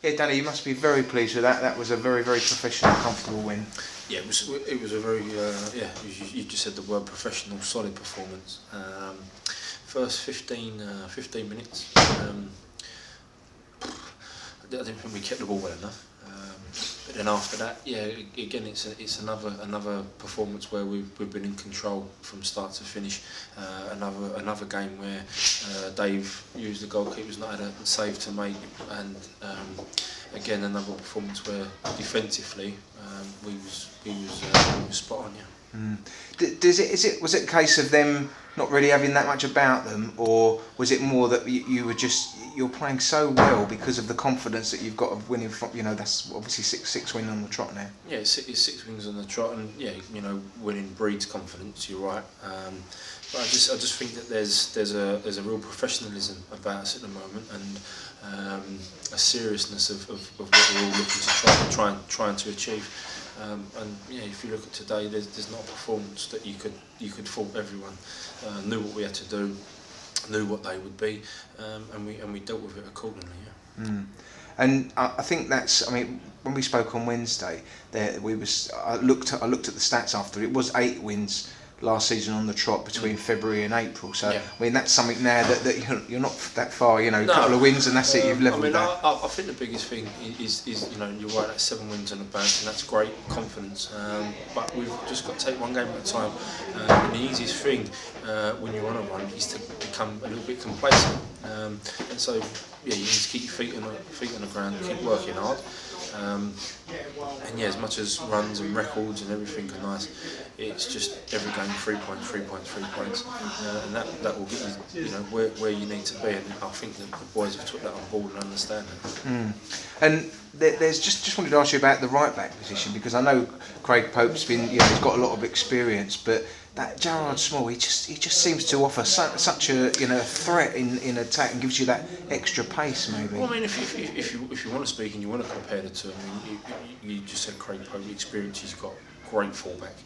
Yeah, Danny, you must be very pleased with that. That was a very, very professional, comfortable win. Yeah, it was a very you just said the word professional, solid performance. First 15 minutes, I didn't think we kept the ball well enough. But then after that, yeah, again it's another performance where we've been in control from start to finish. Another game where Dave used the goalkeeper's not had a save to make, and again another performance where defensively we was spot on. Yeah. Was it a case of them not really having that much about them, or was it more that you're playing so well because of the confidence that you've got of winning from, that's obviously six wins on the trot now. Yeah, it's 6 wins on the trot, and yeah, winning breeds confidence. You're right, but I just think that there's a real professionalism about us at the moment, and a seriousness of what we're all looking to trying to achieve. And yeah, if you look at today, there's not a performance that you could fault. Everyone knew what we had to do, knew what they would be, and we dealt with it accordingly. Yeah. And I think that's. I mean, when we spoke on Wednesday, I looked at the stats after. It was 8 wins last season on the trot between February and April. So yeah. I mean, that's something now that you're not that far. A couple of wins and that's it. You've levelled that. I think the biggest thing is you're right. That's 7 wins on the bounce, and that's great confidence. But we've just got to take one game at a time. And the easiest thing when you're on a run is to become a little bit complacent. And so yeah, you need to keep your feet on the ground, keep working hard. And yeah, as much as runs and records and everything are nice, it's just every game 3 points, 3 points, 3 points, and that will get you, where you need to be. And I think that the boys have took that on board and understand it. And there's just wanted to ask you about the right back position, because I know Craig Pope's been, he's got a lot of experience, but that Gerard Small, he just seems to offer such a threat in attack and gives you that extra pace maybe. Well, I mean, if you want to speak and you want to compare the two, I mean, you just said Craig Pope experience. He's got great fallback,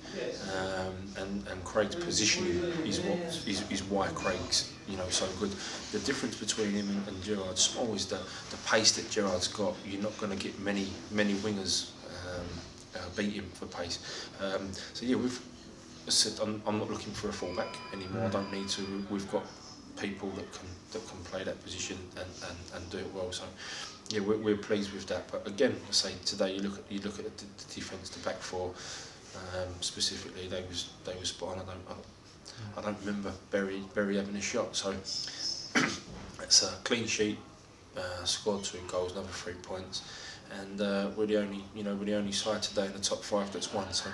and Craig's positioning is why Craig's so good. The difference between him and Gerard Small is the pace that Gerard's got. You're not going to get many wingers beat him for pace. So yeah, I'm not looking for a fullback anymore. I don't need to. We've got people that can play that position and do it well. So yeah, we're pleased with that. But again, I say today you look at the defence, the back four specifically. They was spot on. I don't remember Berry having a shot. So it's a clean sheet. Scored 2 goals, another 3 points, and we're the only side today in the top 5 that's won. So.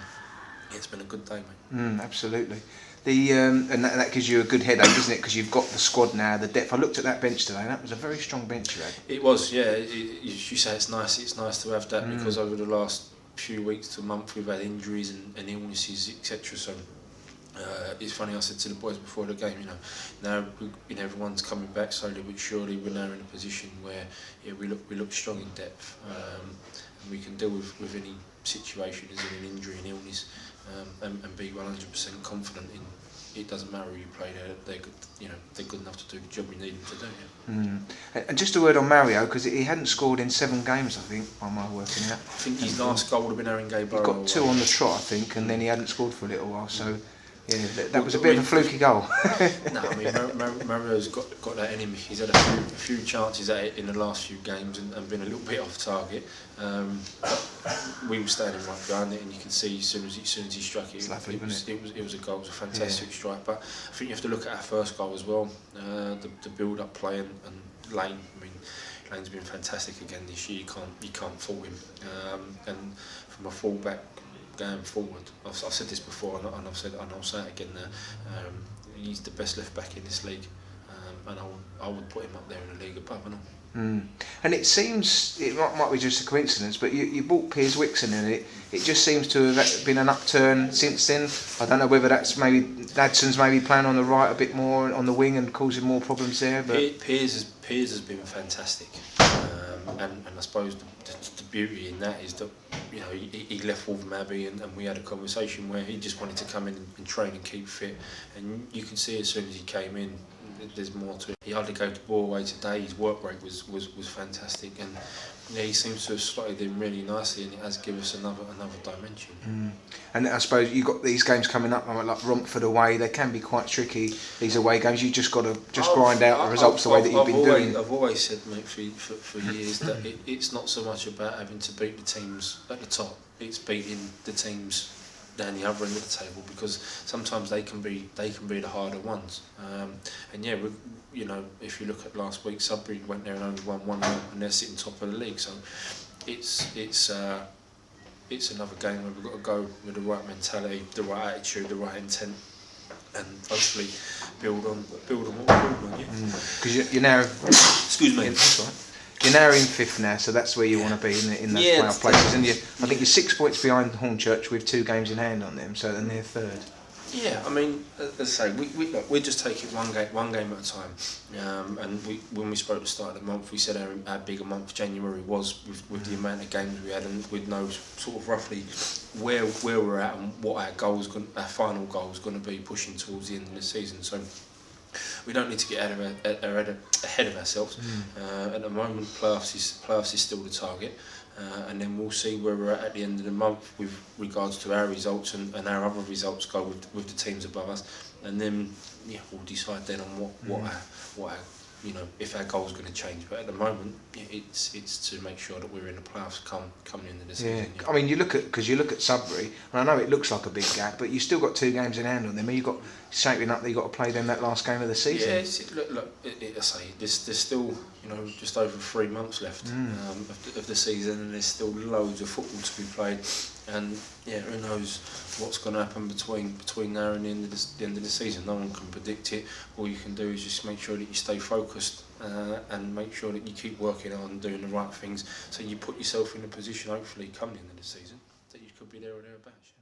It's been a good day, mate. Absolutely. And that gives you a good headache, doesn't it? Because you've got the squad now, the depth. I looked at that bench today. That was a very strong bench you had. It was, yeah. You say it's nice. It's nice to have that because over the last few weeks to a month we've had injuries and illnesses, etc. So it's funny. I said to the boys before the game, now everyone's coming back slowly but surely. We're now in a position where we look strong in depth, and we can deal with any situation as in an injury and illness. And be 100% confident in it. Doesn't matter who you play there. They're good enough to do the job we need them to do. Yeah. And just a word on Mario, because he hadn't scored in 7 games, I think, by my working out. I think his last goal would have been Aaron Gay Burrow. He got 2 on the trot, I think, and then he hadn't scored for a little while. So yeah, that was a bit of a fluky goal. No, I mean Mario's got that in him. He's had a few chances at it in the last few games and been a little bit off target. But we were standing right behind it, and you can see as soon as he struck it, it was a goal. It was a fantastic strike. But I think you have to look at our first goal as well. The build-up play and Lane. I mean, Lane's been fantastic again this year. You can't fault him. And from a full-back going forward, I've said this before, and I'll say it again there. He's the best left back in this league, and I would put him up there in the league above and all. And it seems it might be just a coincidence, but you bought Piers Wixon, and it just seems to have been an upturn since then. I don't know whether that's maybe Dadson's maybe playing on the right a bit more on the wing and causing more problems there. But Piers has been fantastic, and I suppose the beauty in that is that he left Wolverhampton Abbey and we had a conversation where he just wanted to come in and train and keep fit, and you can see as soon as he came in there's more to it. He hardly gave the ball away today. His work rate was fantastic, and yeah, he seems to have slotted in really nicely, and it has given us another dimension. And I suppose you've got these games coming up, like Romford away. They can be quite tricky, these away games. You just got to grind out the results the way that you've been doing. I've always said, mate, for years that it's not so much about having to beat the teams at the top. It's beating the teams down the other end of the table, because sometimes they can be the harder ones. And yeah, you know, if you look at last week, Sudbury went there and only won 1-0, and they're sitting top of the league. So it's another game where we've got to go with the right mentality, the right attitude, the right intent, and hopefully build on what we're building on. Because you're now. Excuse me. That's right. You're now in fifth now, so that's where you want to be in those playoff places. And I think you're 6 points behind Hornchurch with 2 games in hand on them, so then they're third. Yeah, I mean, as I say, we just take it one game at a time. And when we spoke at the start of the month, we said our bigger month January was with the amount of games we had, and with no sort of roughly where we're at and what our final goal is going to be pushing towards the end of the season. So we don't need to get ahead of ourselves. At the moment, playoffs is still the target, and then we'll see where we're at the end of the month with regards to our results and our other results go with the teams above us, and then we'll decide then on what our you know, if our goal's going to change. But at the moment, it's to make sure that we're in the playoffs coming into the season. I mean, you look at Sudbury, and I know it looks like a big gap, but you've still got 2 games in hand on them. You've got shaping up that you've got to play them that last game of the season. Yeah, look. I say there's still just over 3 months left of the season, and there's still loads of football to be played. And who knows what's going to happen between now and the end of the season. No one can predict it. All you can do is just make sure that you stay focused and make sure that you keep working on doing the right things, so you put yourself in a position, hopefully, coming into the season, that you could be there or thereabouts.